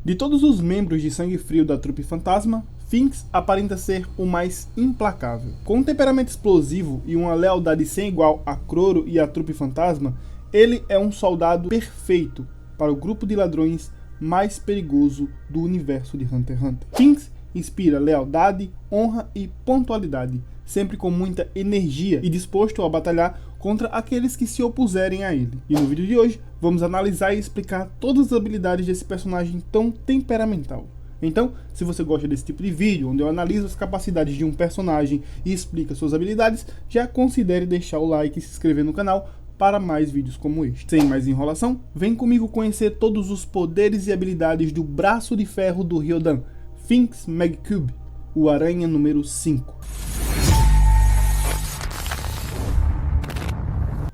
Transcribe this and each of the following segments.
De todos os membros de sangue frio da trupe fantasma, Finks aparenta ser o mais implacável. Com um temperamento explosivo e uma lealdade sem igual a Croro e a trupe fantasma, ele é um soldado perfeito para o grupo de ladrões mais perigoso do universo de Hunter x Hunter. Finks inspira lealdade, honra e pontualidade, sempre com muita energia e disposto a batalhar contra aqueles que se opuserem a ele. E no vídeo de hoje, vamos analisar e explicar todas as habilidades desse personagem tão temperamental. Então, se você gosta desse tipo de vídeo, onde eu analiso as capacidades de um personagem e explica suas habilidades, já considere deixar o like e se inscrever no canal para mais vídeos como este. Sem mais enrolação, vem comigo conhecer todos os poderes e habilidades do braço de ferro do Ryodan, Finks Magcube, o Aranha número 5.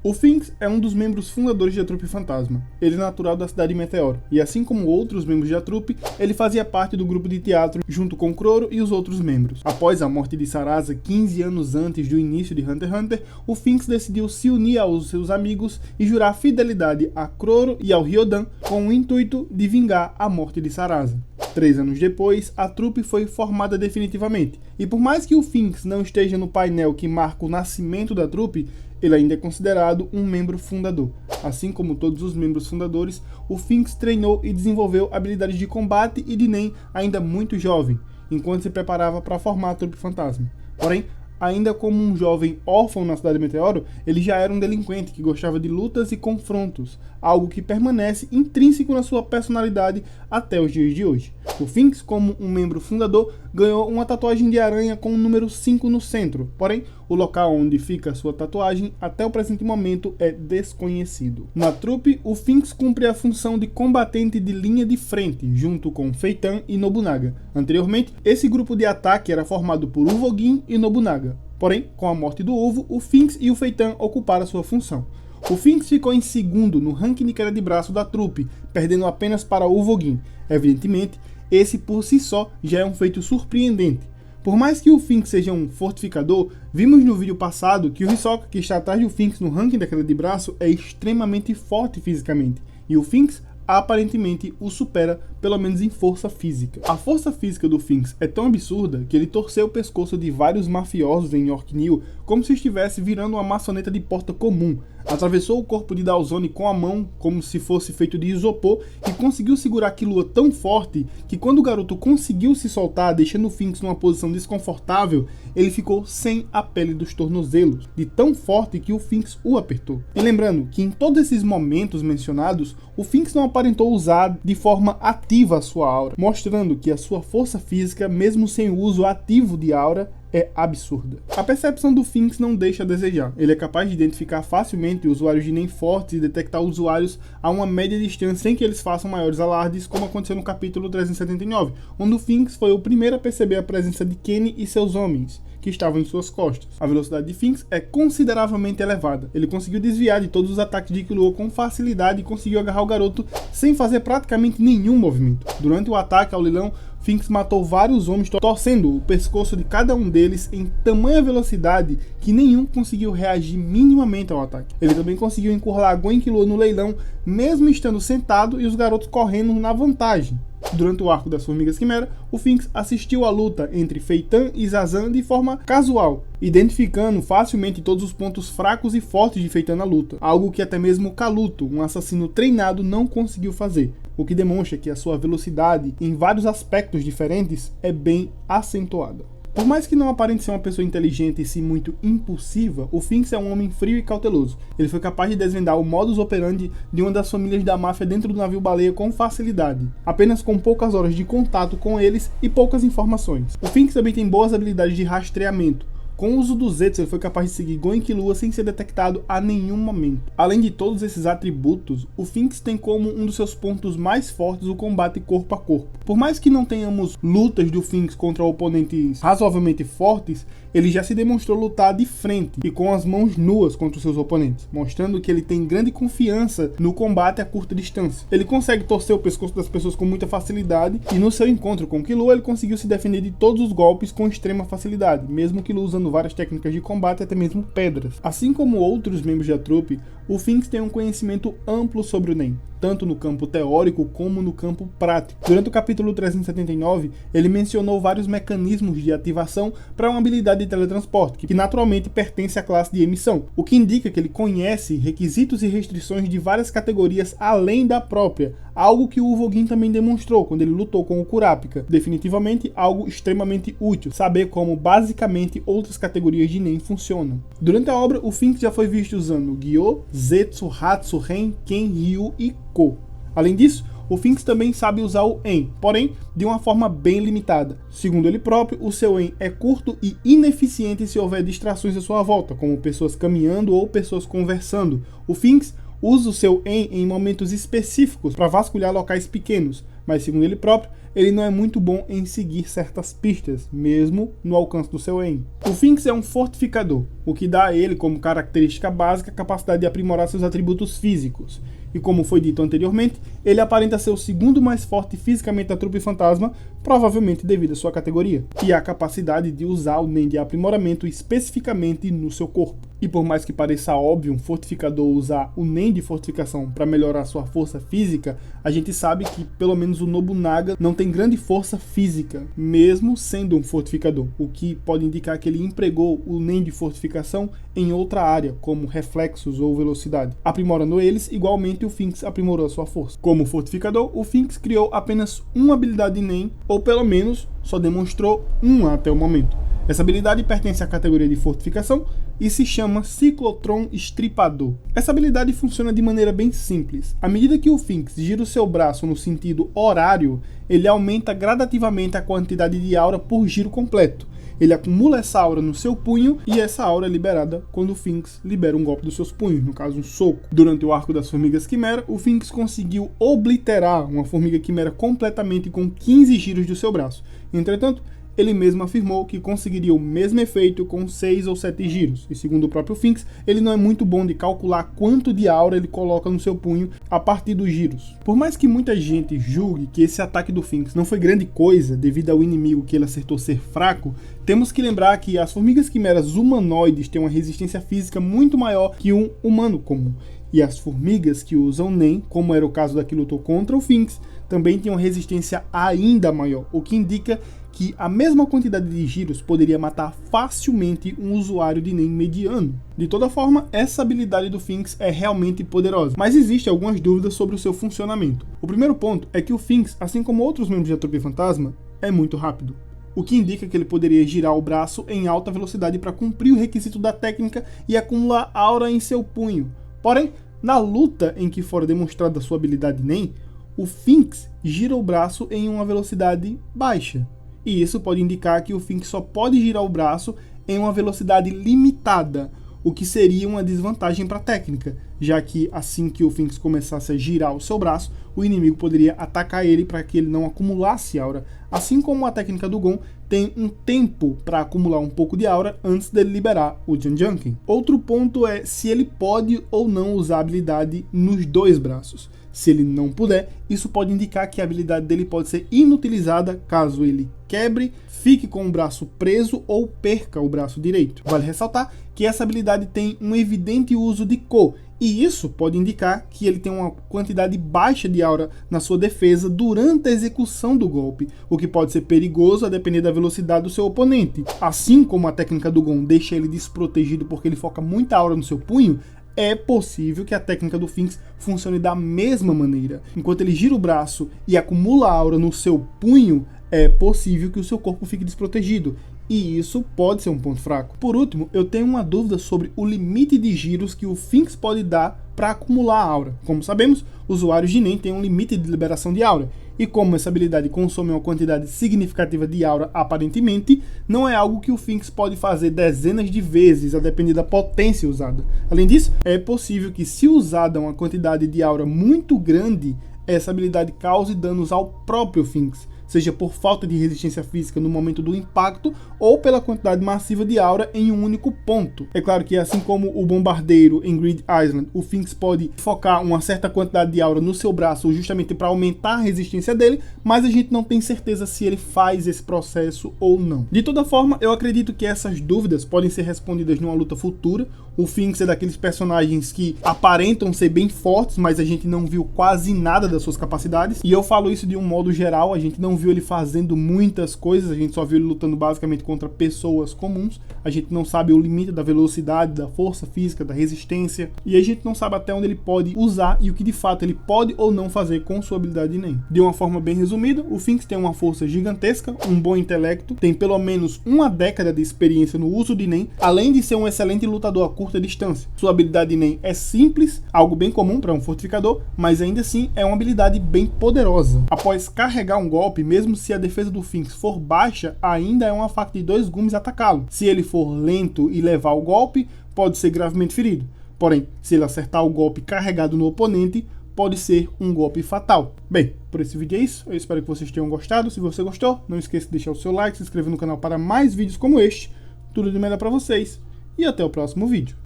O Finks é um dos membros fundadores da trupe fantasma. Ele é natural da cidade de Meteoro, e assim como outros membros da trupe, ele fazia parte do grupo de teatro junto com Croro e os outros membros. Após a morte de Sarasa 15 anos antes do início de Hunter x Hunter, o Finks decidiu se unir aos seus amigos e jurar fidelidade a Croro e ao Ryodan com o intuito de vingar a morte de Sarasa. 3 anos depois, a trupe foi formada definitivamente, e por mais que o Finks não esteja no painel que marca o nascimento da trupe, ele ainda é considerado um membro fundador. Assim como todos os membros fundadores, o Finks treinou e desenvolveu habilidades de combate e de Nen ainda muito jovem, enquanto se preparava para formar a trupe fantasma. Porém, ainda como um jovem órfão na cidade de Meteoro, ele já era um delinquente que gostava de lutas e confrontos, algo que permanece intrínseco na sua personalidade até os dias de hoje. O Finks, como um membro fundador, ganhou uma tatuagem de aranha com o número 5 no centro, porém, o local onde fica a sua tatuagem até o presente momento é desconhecido. Na trupe, o Finks cumpre a função de combatente de linha de frente, junto com Feitan e Nobunaga. Anteriormente, esse grupo de ataque era formado por Uvogin e Nobunaga. Porém, com a morte do Uvo, o Finks e o Feitan ocuparam a sua função. O Finks ficou em segundo no ranking de queda de braço da trupe, perdendo apenas para Uvogin. Evidentemente, esse por si só já é um feito surpreendente. Por mais que o Finks seja um fortificador, vimos no vídeo passado que o Hisoka, que está atrás do Finks no ranking da queda de braço, é extremamente forte fisicamente, e o Finks aparentemente o supera, pelo menos em força física. A força física do Finks é tão absurda que ele torceu o pescoço de vários mafiosos em Yorknew como se estivesse virando uma maçaneta de porta comum, atravessou o corpo de Dalzone com a mão como se fosse feito de isopor e conseguiu segurar Killua tão forte que quando o garoto conseguiu se soltar, deixando o Finks numa posição desconfortável, ele ficou sem a pele dos tornozelos, de tão forte que o Finks o apertou. E lembrando que em todos esses momentos mencionados, o Finks não aparentou usar de forma ativa a sua aura, mostrando que a sua força física, mesmo sem o uso ativo de aura, é absurda. A percepção do Finks não deixa a desejar. Ele é capaz de identificar facilmente usuários de Nen fortes e detectar usuários a uma média distância sem que eles façam maiores alardes, como aconteceu no capítulo 379, onde o Finks foi o primeiro a perceber a presença de Kenny e seus homens, que estavam em suas costas. A velocidade de Finks é consideravelmente elevada. Ele conseguiu desviar de todos os ataques de Killua com facilidade e conseguiu agarrar o garoto sem fazer praticamente nenhum movimento. Durante o ataque ao leilão, Finks matou vários homens, torcendo o pescoço de cada um deles em tamanha velocidade que nenhum conseguiu reagir minimamente ao ataque. Ele também conseguiu encurralar Gon e Killua no leilão, mesmo estando sentado e os garotos correndo na vantagem. Durante o arco das Formigas Quimera, o Finks assistiu à luta entre Feitan e Zazan de forma casual, identificando facilmente todos os pontos fracos e fortes de Feitan na luta, algo que até mesmo Kaluto, um assassino treinado, não conseguiu fazer, o que demonstra que a sua velocidade em vários aspectos diferentes é bem acentuada. Por mais que não aparente ser uma pessoa inteligente e sim muito impulsiva, o Finks é um homem frio e cauteloso. Ele foi capaz de desvendar o modus operandi de uma das famílias da máfia dentro do navio baleia com facilidade, apenas com poucas horas de contato com eles e poucas informações. O Finks também tem boas habilidades de rastreamento. Com o uso do Zetsu, ele foi capaz de seguir Gon e Killua sem ser detectado a nenhum momento. Além de todos esses atributos, o Finks tem como um dos seus pontos mais fortes o combate corpo a corpo. Por mais que não tenhamos lutas do Finks contra oponentes razoavelmente fortes, ele já se demonstrou lutar de frente e com as mãos nuas contra os seus oponentes, mostrando que ele tem grande confiança no combate a curta distância. Ele consegue torcer o pescoço das pessoas com muita facilidade e no seu encontro com Killua ele conseguiu se defender de todos os golpes com extrema facilidade, mesmo Killua usando várias técnicas de combate e até mesmo pedras. Assim como outros membros da trupe, o Finks tem um conhecimento amplo sobre o Nen. tanto no campo teórico como no campo prático. Durante o capítulo 379, ele mencionou vários mecanismos de ativação para uma habilidade de teletransporte, que naturalmente pertence à classe de emissão, o que indica que ele conhece requisitos e restrições de várias categorias além da própria, algo que o Uvogin também demonstrou quando ele lutou com o Kurapika. Definitivamente algo extremamente útil, saber como basicamente outras categorias de Nen funcionam. Durante a obra, o Finks já foi visto usando Gyo, Zetsu, Hatsu, Ren, Ken, Ryu e Ko. Além disso, o Finks também sabe usar o En, porém de uma forma bem limitada. Segundo ele próprio, o seu En é curto e ineficiente se houver distrações à sua volta, como pessoas caminhando ou pessoas conversando. O Finks usa o seu En em momentos específicos para vasculhar locais pequenos, mas segundo ele próprio, ele não é muito bom em seguir certas pistas, mesmo no alcance do seu En. O Finks é um fortificador, o que dá a ele como característica básica a capacidade de aprimorar seus atributos físicos. E como foi dito anteriormente, ele aparenta ser o segundo mais forte fisicamente da trupe fantasma, provavelmente devido à sua categoria, e à capacidade de usar o Nen de aprimoramento especificamente no seu corpo. E por mais que pareça óbvio um fortificador usar o Nen de fortificação para melhorar sua força física, a gente sabe que pelo menos o Nobunaga não tem grande força física, mesmo sendo um fortificador, o que pode indicar que ele empregou o Nen de fortificação em outra área, como reflexos ou velocidade, aprimorando eles igualmente o Finks aprimorou a sua força. Como fortificador, o Finks criou apenas uma habilidade Nen, ou pelo menos só demonstrou uma até o momento. Essa habilidade pertence à categoria de fortificação e se chama Ciclotron Estripador. Essa habilidade funciona de maneira bem simples. À medida que o Finks gira o seu braço no sentido horário, ele aumenta gradativamente a quantidade de aura por giro completo. Ele acumula essa aura no seu punho e essa aura é liberada quando o Finks libera um golpe dos seus punhos, no caso um soco. Durante o arco das formigas quimera, o Finks conseguiu obliterar uma formiga quimera completamente com 15 giros do seu braço. Entretanto, ele mesmo afirmou que conseguiria o mesmo efeito com 6 ou 7 giros, e segundo o próprio Finks, ele não é muito bom de calcular quanto de aura ele coloca no seu punho a partir dos giros. Por mais que muita gente julgue que esse ataque do Finks não foi grande coisa devido ao inimigo que ele acertou ser fraco, temos que lembrar que as formigas quimeras humanoides têm uma resistência física muito maior que um humano comum, e as formigas que usam Nen, como era o caso da que lutou contra o Finks, também têm uma resistência ainda maior, o que indica que a mesma quantidade de giros poderia matar facilmente um usuário de Nen mediano. De toda forma, essa habilidade do Finks é realmente poderosa, mas existem algumas dúvidas sobre o seu funcionamento. O primeiro ponto é que o Finks, assim como outros membros da trupe fantasma, é muito rápido, o que indica que ele poderia girar o braço em alta velocidade para cumprir o requisito da técnica e acumular aura em seu punho. Porém, na luta em que for demonstrada sua habilidade Nen, o Finks gira o braço em uma velocidade baixa. E isso pode indicar que o Finks só pode girar o braço em uma velocidade limitada, o que seria uma desvantagem para a técnica, já que assim que o Finks começasse a girar o seu braço, o inimigo poderia atacar ele para que ele não acumulasse aura, assim como a técnica do Gon tem um tempo para acumular um pouco de aura antes dele liberar o Janjanken. Outro ponto é se ele pode ou não usar a habilidade nos dois braços. Se ele não puder, isso pode indicar que a habilidade dele pode ser inutilizada caso ele quebre, fique com o braço preso ou perca o braço direito. Vale ressaltar que essa habilidade tem um evidente uso de Ko, e isso pode indicar que ele tem uma quantidade baixa de aura na sua defesa durante a execução do golpe, o que pode ser perigoso a depender da velocidade do seu oponente. Assim como a técnica do Gon deixa ele desprotegido porque ele foca muita aura no seu punho, é possível que a técnica do Finks funcione da mesma maneira. Enquanto ele gira o braço e acumula aura no seu punho, é possível que o seu corpo fique desprotegido. E isso pode ser um ponto fraco. Por último, eu tenho uma dúvida sobre o limite de giros que o Finks pode dar para acumular aura. Como sabemos, usuários de Nen têm um limite de liberação de aura. E como essa habilidade consome uma quantidade significativa de aura aparentemente, não é algo que o Finks pode fazer dezenas de vezes, a depender da potência usada. Além disso, é possível que se usada uma quantidade de aura muito grande, essa habilidade cause danos ao próprio Finks, seja por falta de resistência física no momento do impacto ou pela quantidade massiva de aura em um único ponto. É claro que assim como o bombardeiro em Grid Island, o Finks pode focar uma certa quantidade de aura no seu braço justamente para aumentar a resistência dele, mas a gente não tem certeza se ele faz esse processo ou não. De toda forma, eu acredito que essas dúvidas podem ser respondidas numa luta futura. O Finks é daqueles personagens que aparentam ser bem fortes, mas a gente não viu quase nada das suas capacidades. E eu falo isso de um modo geral, a gente não viu ele fazendo muitas coisas, a gente só viu ele lutando basicamente contra pessoas comuns. A gente não sabe o limite da velocidade, da força física, da resistência. E a gente não sabe até onde ele pode usar e o que de fato ele pode ou não fazer com sua habilidade de Nen. De uma forma bem resumida, o Finks tem uma força gigantesca, um bom intelecto, tem pelo menos uma década de experiência no uso de Nen, além de ser um excelente lutador a curta distância. Sua habilidade de Nen é simples, algo bem comum para um fortificador, mas ainda assim é uma habilidade bem poderosa. Após carregar um golpe, mesmo se a defesa do Finks for baixa, ainda é uma faca de 2 gumes atacá-lo. Se ele for lento e levar o golpe, pode ser gravemente ferido. Porém, se ele acertar o golpe carregado no oponente, pode ser um golpe fatal. Bem, por esse vídeo é isso. Eu espero que vocês tenham gostado. Se você gostou, não esqueça de deixar o seu like, se inscrever no canal para mais vídeos como este. Tudo de melhor para vocês e até o próximo vídeo.